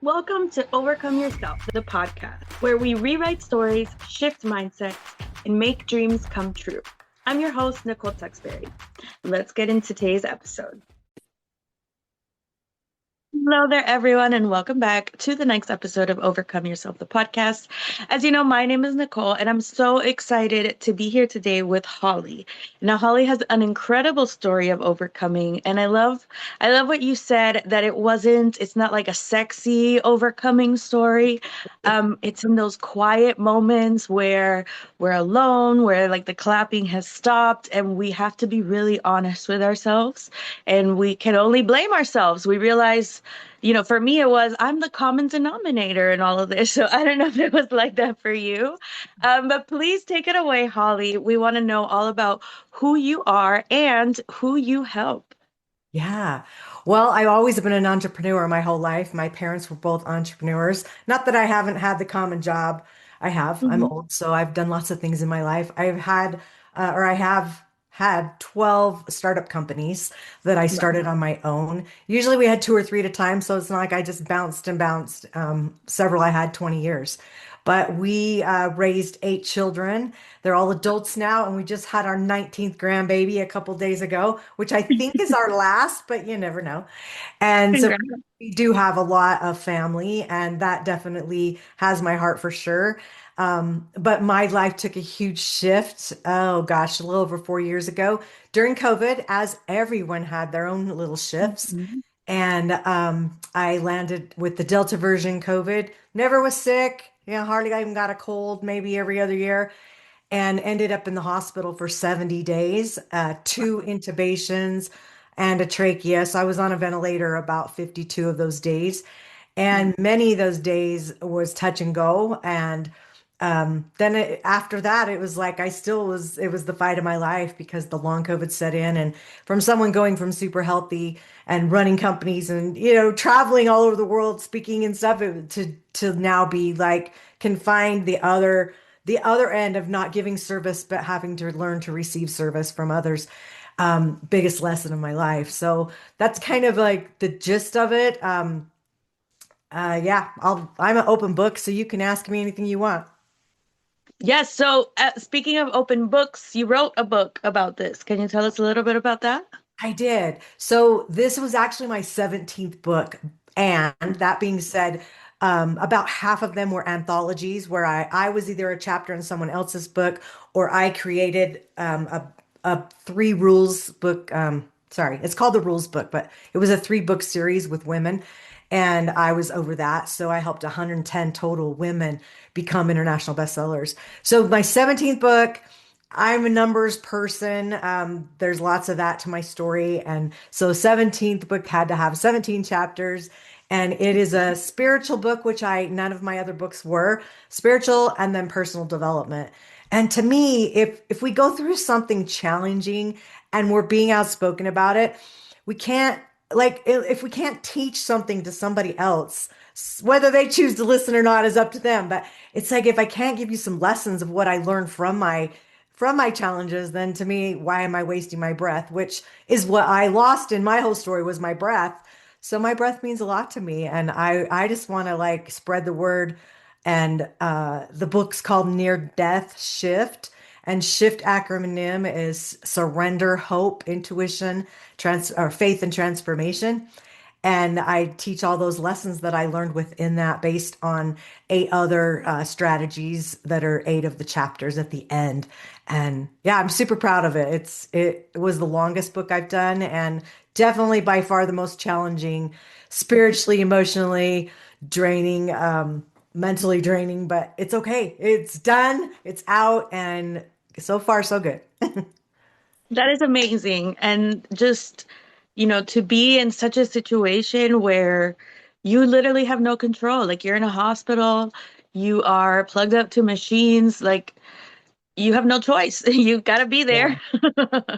Welcome to Overcome Yourself, the podcast, where we rewrite stories, shift mindsets, and make dreams come true. I'm your host, Nicole Tuxbury. Let's get into today's episode. Hello there, everyone, and welcome back to the next episode of Overcome Yourself, the podcast. As you know, my name is Nicole, and I'm so excited to be here today with Holly. Now, Holly has an incredible story of overcoming, and I love what you said that it's not like a sexy overcoming story. It's in those quiet moments where we're alone, where like the clapping has stopped, and we have to be really honest with ourselves, and we can only blame ourselves. We realize for me, it was I'm the common denominator in all of this. So I don't know if it was like that for you. But please take it away, Holly. We want to know all about who you are and who you help. Yeah. Well, I've always been an entrepreneur my whole life. My parents were both entrepreneurs. Not that I haven't had the common job. I have. I'm Mhm. old, so I've done lots of things in my life. I have had 12 startup companies that I Wow. started on my own. Usually we had two or three at a time, so it's not like I just bounced and bounced. Several I had 20 years. But we raised eight children. They're all adults now, and we just had our 19th grandbaby a couple days ago, which I think is our last, but you never know. And so Congrats. we do have a lot of family, and that definitely has my heart for sure. But my life took a huge shift. Oh gosh, a little over 4 years ago during COVID, as everyone had their own little shifts. Mhm. And I landed with the Delta version COVID. Never was sick. Hardly even got a cold, maybe every other year, and ended up in the hospital for 70 days, two intubations and a trachea. So I was on a ventilator about 52 of those days. And many of those days was touch and go. And after that, it was like it was the fight of my life because the long COVID set in. And from someone going from super healthy and running companies and, traveling all over the world, speaking and stuff, to now be like confined the other end of not giving service, but having to learn to receive service from others. Biggest lesson of my life. So that's kind of like the gist of it. Yeah, I'm an open book, so you can ask me anything you want. Yes. So, speaking of open books, you wrote a book about this. Can you tell us a little bit about that? I did. So this was actually my 17th book. And that being said, about half of them were anthologies where I was either a chapter in someone else's book or I created a three rules book. Sorry, it's called the Rules Book, but it was a three-book series with women. And I was over that. So I helped 110 total women become international bestsellers. So my 17th book. I'm a numbers person. There's lots of that to my story. And so 17th book had to have 17 chapters. And it is a spiritual book, which none of my other books were spiritual and then personal development. And to me, if we go through something challenging and we're being outspoken about it, we can't if we can't teach something to somebody else, whether they choose to listen or not is up to them. But it's like if I can't give you some lessons of what I learned from my challenges, then to me, why am I wasting my breath? Which is what I lost in my whole story was my breath. So my breath means a lot to me, and I just want to like spread the word. And the book's called Near Death Shift, and shift acronym is surrender, hope, intuition, or faith and transformation. And I teach all those lessons that I learned within that based on eight other strategies that are eight of the chapters at the end. And yeah, I'm super proud of it. It was the longest book I've done and definitely by far the most challenging, spiritually, emotionally draining, mentally draining, but it's okay. It's done, it's out, and so far so good. That is amazing. And just, to be in such a situation where you literally have no control, like you're in a hospital, you are plugged up to machines, like you have no choice. You got to be there. Yeah.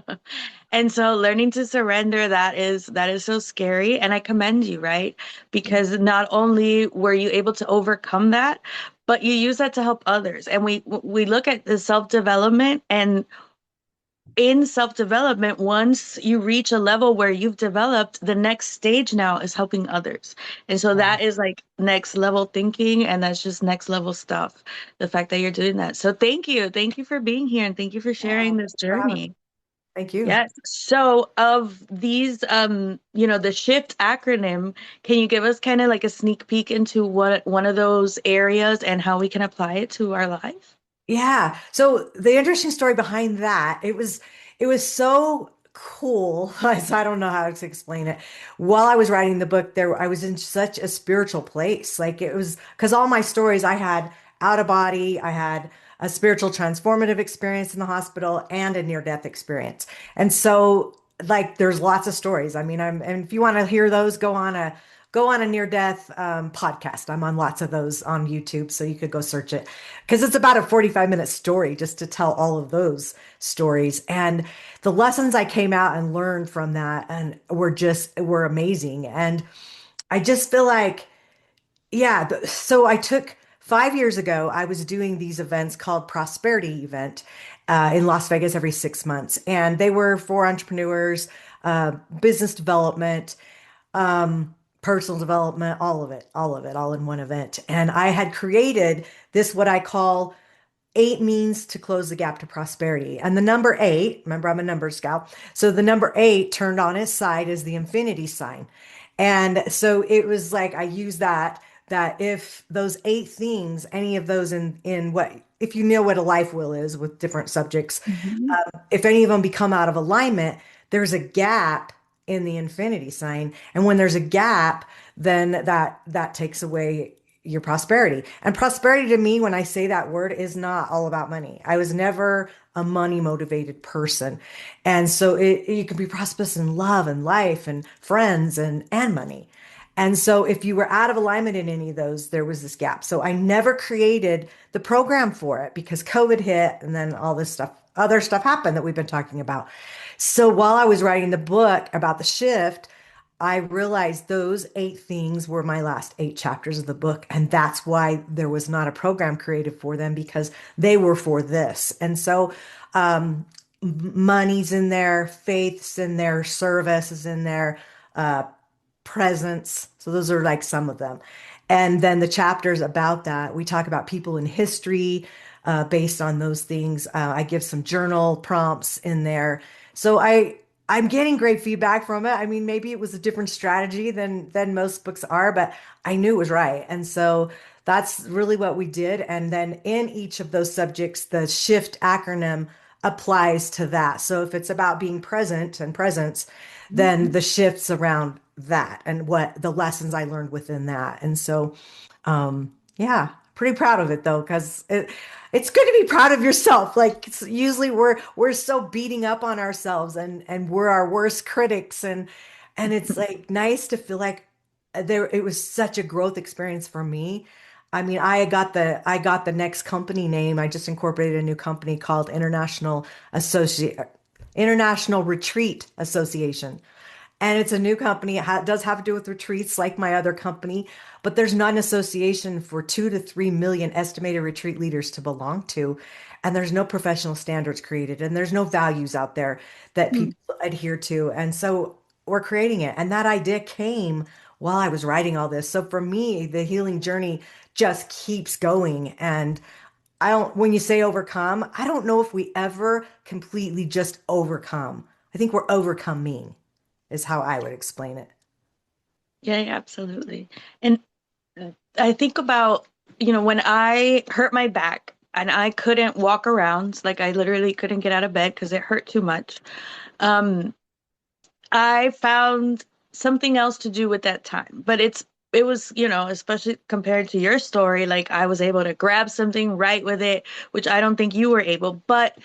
And so learning to surrender, that is so scary. And I commend you, right? Because not only were you able to overcome that, but you use that to help others. And we look at the self-development and in self-development, once you reach a level where you've developed, the next stage now is helping others. And so Yeah. that is like next level thinking, and that's just next level stuff. The fact that you're doing that. So thank you. Thank you for being here and thank you for Yeah. sharing this Thanks for having me. journey. Thank you. Yes. So of these the SHIFT acronym, can you give us kind of like a sneak peek into what one of those areas and how we can apply it to our life? Yeah. So the interesting story behind that, it was so cool. So I don't know how to explain it. While I was writing the book, there I was in such a spiritual place. Like it was because all my stories I had out of body, I had a spiritual transformative experience in the hospital and a near-death experience. And so like there's lots of stories. I mean, and if you want to hear those, go on a near-death podcast. I'm on lots of those on YouTube, so you could go search it because it's about a 45-minute story just to tell all of those stories. And the lessons I came out and learned from that and were amazing. And I just feel like, yeah, so I took 5 years ago, I was doing these events called Prosperity Event in Las Vegas every 6 months. And they were for entrepreneurs, business development, personal development, all in one event. And I had created this, what I call eight means to close the gap to prosperity. And the number eight, remember, I'm a numbers gal. So the number eight turned on its side is the infinity sign. And so it was like I use that if those eight things, any of those in what if you know what a life wheel is with different subjects, Mhm. if any of them become out of alignment, there's a gap in the infinity sign. And when there's a gap, then that takes away your prosperity. And prosperity to me, when I say that word, is not all about money. I was never a money motivated person. And so you can be prosperous in love and life and friends and money. And so if you were out of alignment in any of those, there was this gap. So I never created the program for it because COVID hit and then all this stuff, other stuff happened that we've been talking about. So while I was writing the book about the shift, I realized those eight things were my last eight chapters of the book. And that's why there was not a program created for them because they were for this. And so, money's in there, faith's in there, service is in there, uh, presence. So those are like some of them. And then the chapters about that, we talk about people in history based on those things. I give some journal prompts in there. So I'm getting great feedback from it. I mean, maybe it was a different strategy than most books are, but I knew it was right. And so that's really what we did. And then in each of those subjects, the SHIFT acronym applies to that. So if it's about being present and presence, then the shifts around that and what the lessons I learned within that. And so, yeah, pretty proud of it though, because it's good to be proud of yourself. Like usually we're so beating up on ourselves and we're our worst critics and it's like nice to feel like there it was such a growth experience for me. I mean, I got the next company name. I just incorporated a new company called International Retreat Association. And it's a new company. It does have to do with retreats like my other company, but there's not an association for 2 to 3 million estimated retreat leaders to belong to. And there's no professional standards created, and there's no values out there that Mhm. people adhere to. And so we're creating it. And that idea came while I was writing all this. So for me, the healing journey just keeps going. And when you say overcome, I don't know if we ever completely just overcome. I think we're overcoming is how I would explain it. Yeah, yeah, absolutely. And I think about, when I hurt my back and I couldn't walk around, like I literally couldn't get out of bed because it hurt too much. Um, I found something else to do with that time. But it was, especially compared to your story, like I was able to grab something, right with it, which I don't think you were able, but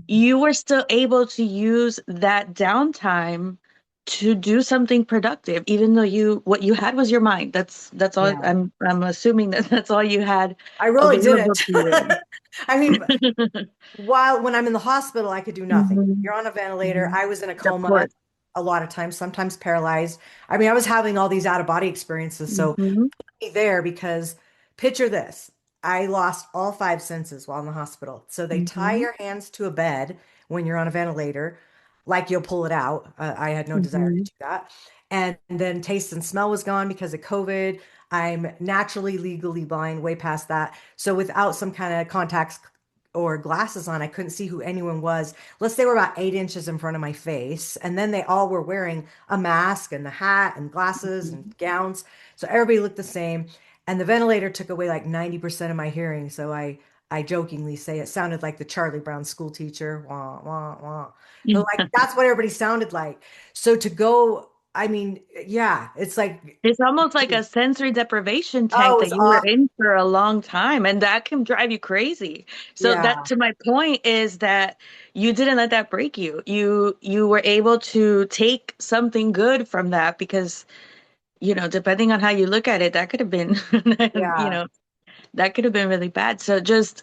you were still able to use that downtime to do something productive, even though what you had was your mind. That's all Yeah. I'm assuming that that's all you had I really available didn't. to you. I mean, when I'm in the hospital, I could do nothing. Mhm. You're on a ventilator. Mhm. I was in a Of coma course. a lot of times, sometimes paralyzed. I mean, I was having all these out of body experiences. So Hmm. there because picture this. I lost all five senses while in the hospital. So they tie Hmm. your hands to a bed when you're on a ventilator, like you'll pull it out. I had no desire to Mhm. do that. And then taste and smell was gone because of COVID. I'm naturally legally blind, way past that. So without some kind of contacts or glasses on, I couldn't see who anyone was. Unless they were about 8 inches in front of my face. And then they all were wearing a mask and the hat and glasses and gowns. So everybody looked the same. And the ventilator took away like 90% of my hearing. So I jokingly say it sounded like the Charlie Brown school teacher. Wah, wah, wah. But like that's what everybody sounded like. So to go, I mean, yeah, it's like, It's almost like a sensory deprivation tank oh, that it's you were off. in for a long time, and that can drive you crazy. So that Yeah, to my point is that you didn't let that break you. You were able to take something good from that because, depending on how you look at it, that could have been, yeah, that could have been really bad. So just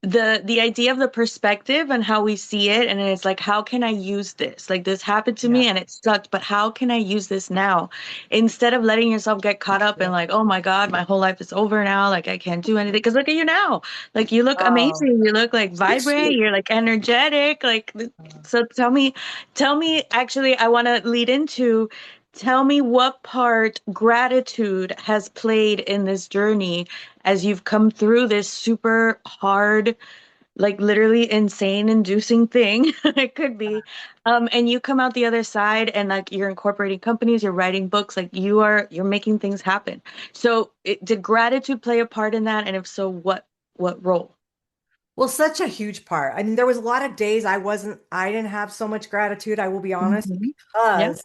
the idea of the perspective and how we see it, and it's like, how can I use this? Like, this happened to yeah, me and it sucked, but how can I use this now, instead of letting yourself get caught up in yeah. like, oh my God, my whole life is over now, like I can't do anything. Because look at you now, like you look Oh, amazing, you look like vibrant, appreciate. you're like energetic, like. So tell me actually, I want to lead into, tell me what part gratitude has played in this journey as you've come through this super hard, like literally insane inducing thing. It could be. And you come out the other side and like you're incorporating companies, you're writing books, like you're making things happen. So did gratitude play a part in that? And if so, what role? Well, such a huge part. I mean, there was a lot of days I didn't have so much gratitude, I will be honest, Hmm. Yeah. because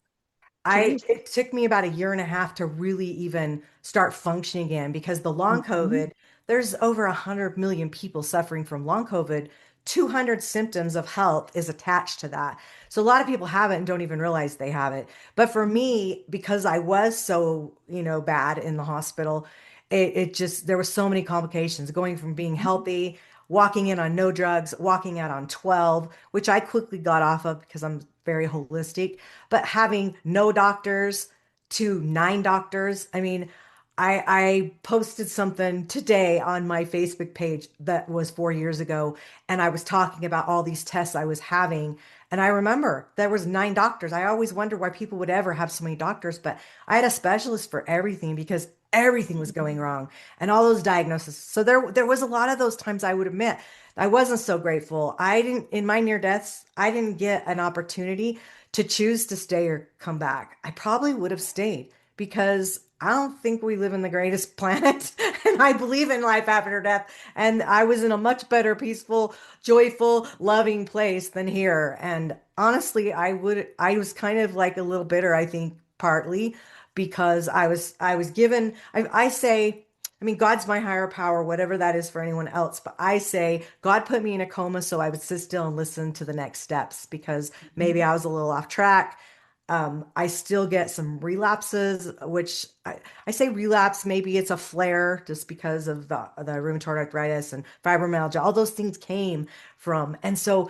Cheers. it took me about a year and a half to really even start functioning again because the long Hmm. COVID, there's over 100 million people suffering from long COVID. 200 symptoms of health is attached to that. So a lot of people have it and don't even realize they have it. But for me, because I was so, bad in the hospital, it just, there were so many complications going from being healthy, walking in on no drugs, walking out on 12, which I quickly got off of because I'm very holistic, but having no doctors to 9 doctors. I mean, I posted something today on my Facebook page that was 4 years ago, and I was talking about all these tests I was having. And I remember there was 9 doctors. I always wondered why people would ever have so many doctors, but I had a specialist for everything because everything was going wrong and all those diagnoses. So there was a lot of those times I would admit I wasn't so grateful. I didn't in my near deaths, I didn't get an opportunity to choose to stay or come back. I probably would have stayed because I don't think we live in the greatest planet and I believe in life after death. And I was in a much better, peaceful, joyful, loving place than here. And honestly, I was kind of like a little bitter, I think, partly because I was given, I say, I mean, God's my higher power, whatever that is for anyone else. But I say, God put me in a coma so I would sit still and listen to the next steps because maybe I was a little off track. I still get some relapses, which I say relapse, maybe it's a flare just because of the rheumatoid arthritis and fibromyalgia. All those things came from. And so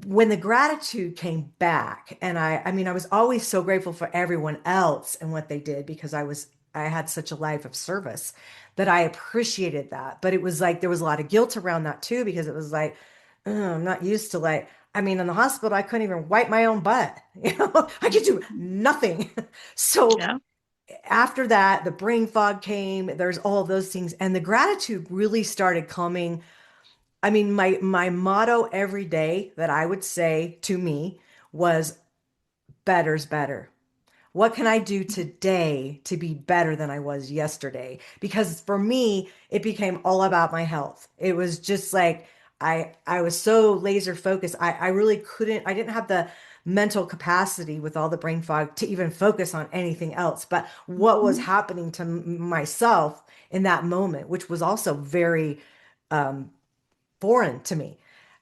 when the gratitude came back, and I mean, I was always so grateful for everyone else and what they did because I had such a life of service that I appreciated that. But it was like there was a lot of guilt around that too because it was like, I'm not used to like, I mean, in the hospital, I couldn't even wipe my own butt. I could do nothing. So Yeah. after that, the brain fog came, there's all of those things, and the gratitude really started coming. I mean, my motto every day that I would say to me was better's better. What can I do today to be better than I was yesterday? Because for me, it became all about my health. It was just like I was so laser focused. I really couldn't, I didn't have the mental capacity with all the brain fog to even focus on anything else. But what was Mhm. happening to myself in that moment, which was also very foreign to me.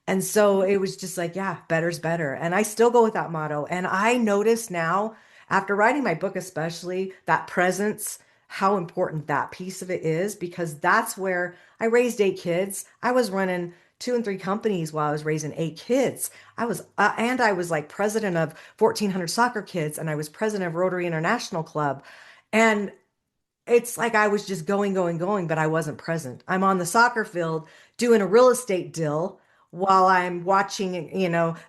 And so it was just like, yeah, better's better. And I still go with that motto. And I notice now, after writing my book, especially that presence, how important that piece of it is, because that's where I raised 8 kids. I was running 2 and 3 companies while I was raising 8 kids. And I was like president of 1,400 soccer kids, and I was president of Rotary International Club. And it's like I was just going, going, going, but I wasn't present. I'm on the soccer field doing a real estate deal while I'm watching,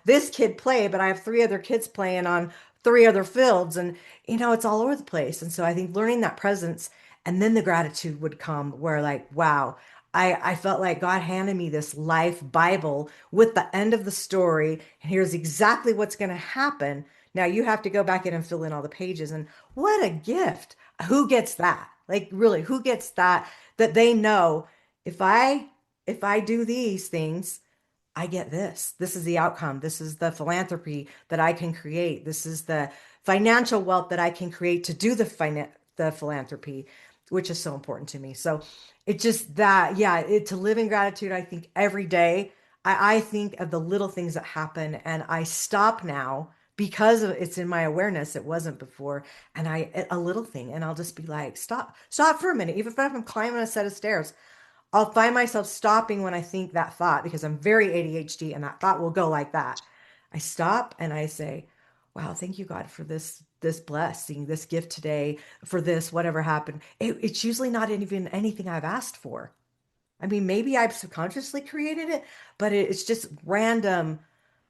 this kid play, but I have three other kids playing on three other fields, and it's all over the place. And so I think learning that presence, and then the gratitude would come where like, wow, I felt like God handed me this life Bible with the end of the story, and here's exactly what's going to happen. Now you have to go back in and fill in all the pages. And what a gift. Who gets that? Like really, who gets that? That they know if I do these things, I get this. This is the outcome. This is the philanthropy that I can create. This is the financial wealth that I can create to do the philanthropy, which is so important to me. So it's just that, yeah, to live in gratitude, I think every day, I think of the little things that happen, and I stop now because it's in my awareness. It wasn't before. And a little thing, and I'll just be like, stop for a minute. Even if I'm climbing a set of stairs, I'll find myself stopping when I think that thought because I'm very ADHD and that thought will go like that. I stop and I say, wow, thank you, God, for this blessing, this gift today, for this, whatever happened. It's usually not even anything I've asked for. I mean, maybe I've subconsciously created it, but it's just random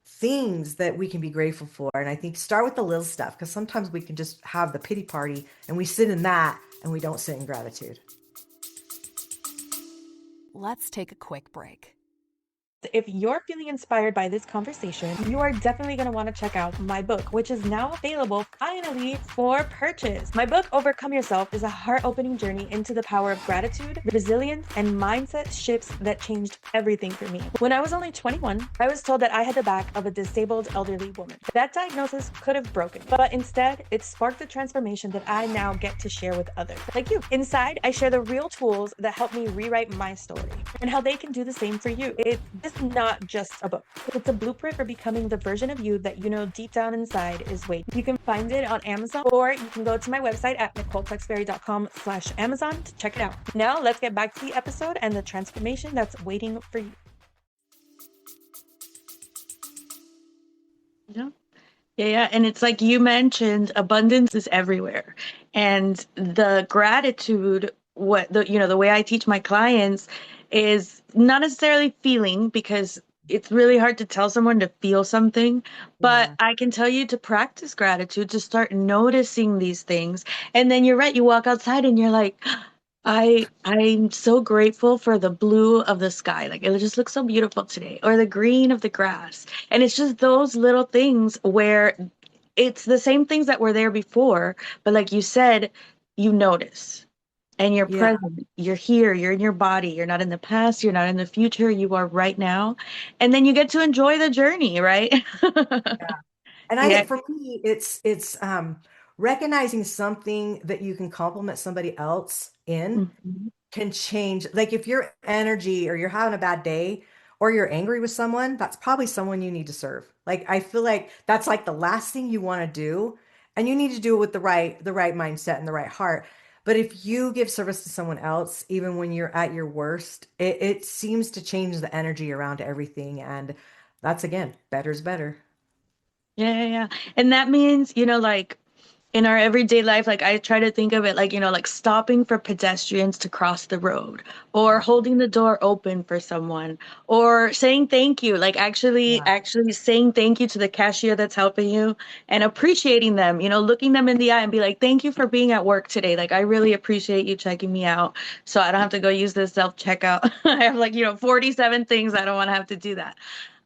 things that we can be grateful for. And I think start with the little stuff because sometimes we can just have the pity party and we sit in that and we don't sit in gratitude. Let's take a quick break. If you're feeling inspired by this conversation, you are definitely going to want to check out my book, which is now available finally for purchase. My book, Overcome Yourself, is a heart-opening journey into the power of gratitude, resilience, and mindset shifts that changed everything for me. When I was only 21, I was told that I had the back of a disabled elderly woman. That diagnosis could have broken me, but instead, it sparked the transformation that I now get to share with others, like you. Inside, I share the real tools that help me rewrite my story and how they can do the same for you. This is not just a book. It's a blueprint for becoming the version of you that you know deep down inside is waiting. You can find it on Amazon, or you can go to my website at nicoletexberry.com/Amazon to check it out. Now let's get back to the episode and the transformation that's waiting for you. Yeah. Yeah, and it's like you mentioned, abundance is everywhere. And the gratitude, the way I teach my clients is not necessarily feeling, because it's really hard to tell someone to feel something, but Yeah. I can tell you to practice gratitude, to start noticing these things. And then you're right, you walk outside and you're like, I'm so grateful for the blue of the sky. Like it just looks so beautiful today, or the green of the grass. And it's just those little things where it's the same things that were there before, but like you said, you notice and you're Yeah. present. You're here, you're in your body. You're not in the past, you're not in the future, you are right now. And then you get to enjoy the journey, right? And Yeah. for me, it's recognizing something that you can compliment somebody else in Mhm. can change. Like if your energy or you're having a bad day or you're angry with someone, that's probably someone you need to serve. Like I feel like that's like the last thing you want to do, and you need to do it with the right mindset and the right heart. But if you give service to someone else, even when you're at your worst, it seems to change the energy around everything. And that's again, better's better. Yeah. And that means, like in our everyday life, like I try to think of it like, like stopping for pedestrians to cross the road, or holding the door open for someone, or saying thank you, like actually, Yeah. actually saying thank you to the cashier that's helping you and appreciating them, looking them in the eye and be like, thank you for being at work today. Like, I really appreciate you checking me out so I don't have to go use this self-checkout. I have like, 47 things. I don't want to have to do that.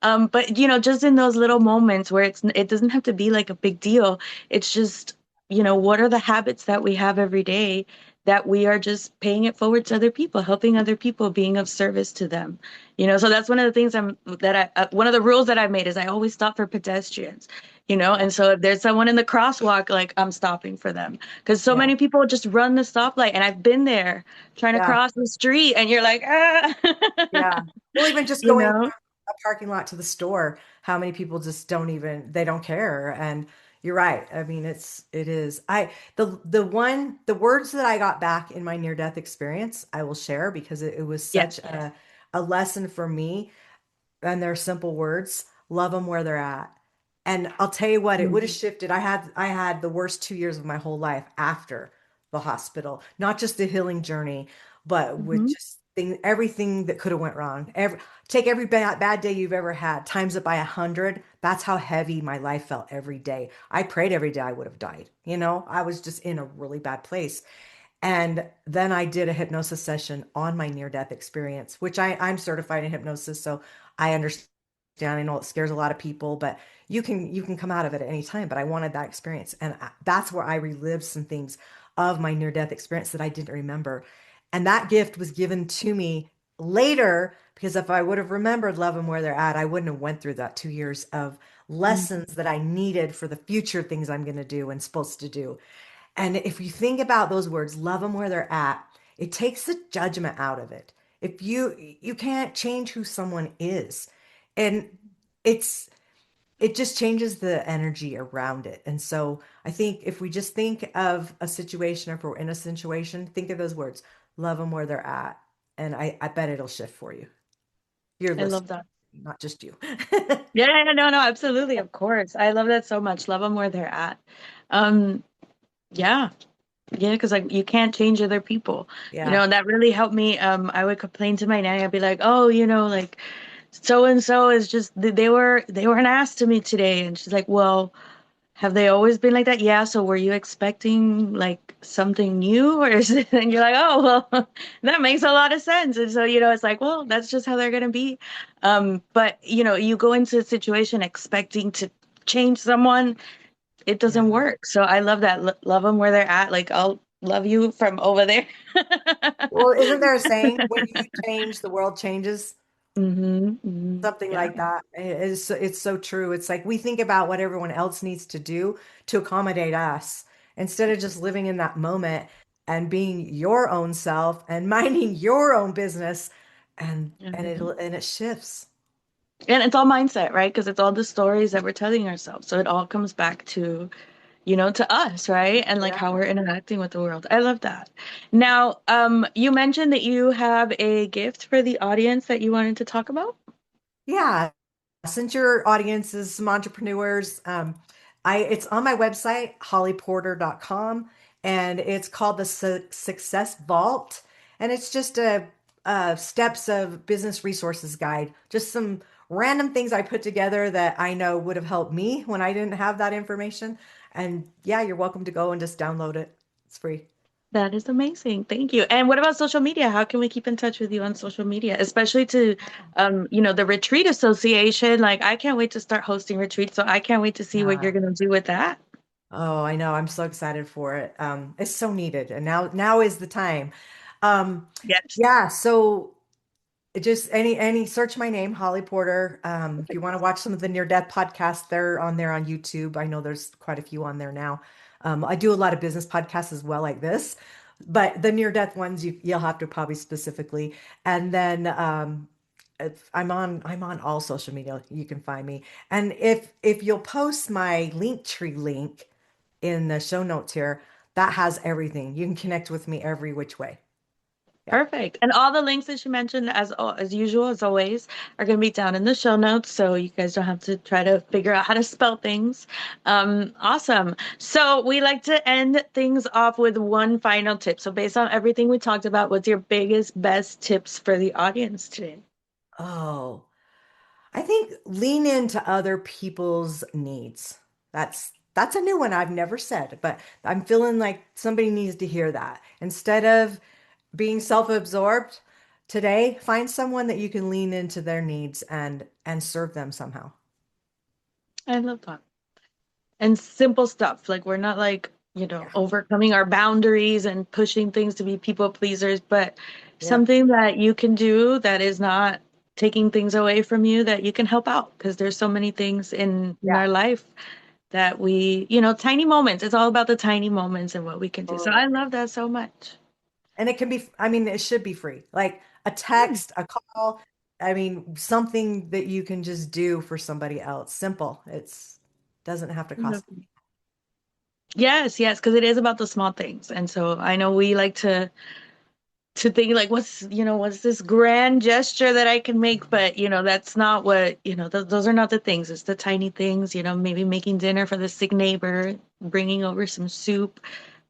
But just in those little moments where it doesn't have to be like a big deal. It's just, what are the habits that we have every day that we are just paying it forward to other people, helping other people, being of service to them. So that's one of the things one of the rules that I've made is I always stop for pedestrians, Yeah. and so if there's someone in the crosswalk, like I'm stopping for them, because so Yeah. many people just run the stoplight, and I've been there trying to Yeah. cross the street, and you're like, ah. Yeah. Well, even just you going from know a parking lot to the store, how many people just they don't care. And you're right. I mean, it is. The words that I got back in my near death experience, I will share because it was Yeah. such a lesson for me. And they're simple words. Love them where they're at. And I'll tell you what, it would have Mhm. shifted. I had the worst 2 years of my whole life after the hospital, not just the healing journey, but with Mhm. everything that could have went wrong. Take every bad day you've ever had, times it by 100. That's how heavy my life felt every day. I prayed every day I would have died. I was just in a really bad place. And then I did a hypnosis session on my near-death experience, which I'm certified in hypnosis, so I understand. I know it scares a lot of people, but you can come out of it at any time. But I wanted that experience, and that's where I relived some things of my near-death experience that I didn't remember. And that gift was given to me later because if I would have remembered love them where they're at, I wouldn't have went through that 2 years of Mhm. lessons that I needed for the future things I'm going to do and supposed to do. And if you think about those words, love them where they're at, it takes the judgment out of it. If you can't change who someone is. And it's it just changes the energy around it. And so I think if we just think of a situation, or if we're in a situation, think of those words, love them where they're at. And I bet it'll shift for you. Your I list, love that. not just you. Yeah, no, no, absolutely, of course. I love that so much. Love them where they're at. Um, yeah, yeah, because like you can't change other people. Yeah. And that really helped me. I would complain to my nanny. I'd be like, "Oh, like so and so is just they were an ass to me today," and she's like, "Well, have they always been like that?" "Yeah, so were you expecting like something new or is it?" And you're like, "Oh, well, that makes a lot of sense." And so, it's like, well, that's just how they're gonna be. But you go into a situation expecting to change someone, it doesn't Yeah. work. So I love that. Love them where they're at. Like I'll love you from over there. Well, isn't there a saying, when you change, the world changes? Something Yeah. like that. It's so true. It's like we think about what everyone else needs to do to accommodate us instead of just living in that moment and being your own self and minding your own business, Mhm. and it shifts. And it's all mindset, right? Because it's all the stories that we're telling ourselves. So it all comes back to us, right? And like how Yeah. we're interacting with the world. I love that. Now, you mentioned that you have a gift for the audience that you wanted to talk about. Yeah. Since your audience is some entrepreneurs, it's on my website, hollyporter.com, and it's called the Success Vault. And it's just a steps of business resources guide, just some random things I put together that I know would have helped me when I didn't have that information. And yeah, you're welcome to go and just download it. It's free. That is amazing. Thank you. And what about social media? How can we keep in touch with you on social media, especially to, the Retreat Association? Like, I can't wait to start hosting retreats, so I can't wait to see what you're Yeah. gonna do with that. Oh, I know. I'm so excited for it. It's so needed, and now is the time. Um, Yes. yeah. So just any search my name, Holly Porter. If you want to watch some of the near death podcasts, they're on there on YouTube. I know there's quite a few on there now. I do a lot of business podcasts as well, like this, but the near death ones you'll have to probably specifically. And then I'm on all social media. You can find me. And if you'll post my Linktree link in the show notes here, that has everything. You can connect with me every which way. Yeah. Perfect. And all the links that you mentioned, as usual, as always, are going to be down in the show notes, so you guys don't have to try to figure out how to spell things. Awesome. So we like to end things off with one final tip. So based on everything we talked about, what's your biggest, best tips for the audience today? Oh, I think lean into other people's needs. That's a new one I've never said, but I'm feeling like somebody needs to hear that. Instead of being self-absorbed today, find someone that you can lean into their needs and serve them somehow. I love that. And simple stuff. Like we're not like, Yeah. overcoming our boundaries and pushing things to be people pleasers, but Yep. something that you can do that is not taking things away from you that you can help out because there's so many things in Yeah. our life that tiny moments. It's all about the tiny moments and what we can do. So I Totally. love that so much. And it can be, I mean, it should be free. Like a Mm, text, a call, I mean, something that you can just do for somebody else. Simple. It's doesn't have to I cost. love it. Yes, yes, because it is about the small things. And so I know we like to think like what's this grand gesture that I can make, but that's not what those are not the things. It's the tiny things, maybe making dinner for the sick neighbor, bringing over some soup,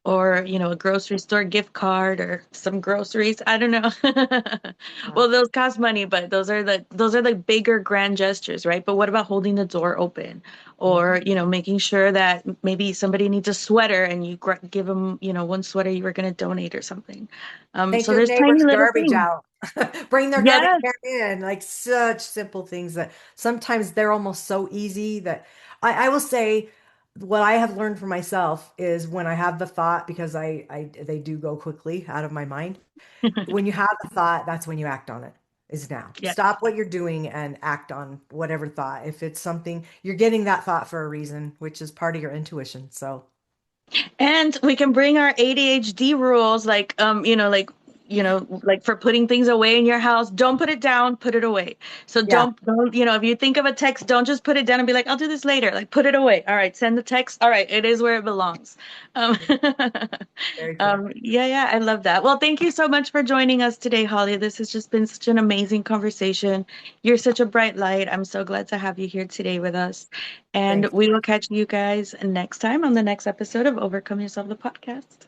or, a grocery store gift card or some groceries. I don't know. Yeah. Well, those cost money, but those are the bigger grand gestures, right? But what about holding the door open, or, Mhm. making sure that maybe somebody needs a sweater and you give them, one sweater you were going to donate or something. Take So your there's tiny neighbor's little garbage things. out. Bring their garbage Yes. can in. Like such simple things that sometimes they're almost so easy that I will say what I have learned for myself is when I have the thought, because I they do go quickly out of my mind. When you have the thought, that's when you act on it. Is now. Yeah. Stop what you're doing and act on whatever thought. If it's something you're getting that thought for a reason, which is part of your intuition. So And we can bring our ADHD rules, like, like for putting things away in your house. Don't put it down, put it away. So yeah, don't, if you think of a text, don't just put it down and be like, I'll do this later. Like, put it away. All right, send the text. All right, it is where it belongs. Um, very cool. yeah, yeah, I love that. Well, thank you so much for joining us today, Holly. This has just been such an amazing conversation. You're such a bright light. I'm so glad to have you here today with us. And Thanks. we will catch you guys next time on the next episode of Overcome Yourself, the podcast.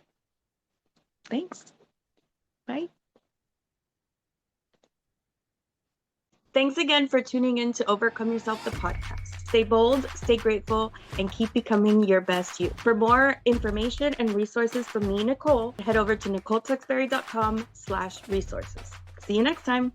Thanks. Bye. Thanks again for tuning in to Overcome Yourself, the podcast. Stay bold, stay grateful, and keep becoming your best you. For more information and resources from me, Nicole, head over to nicoletexberry.com/resources. See you next time.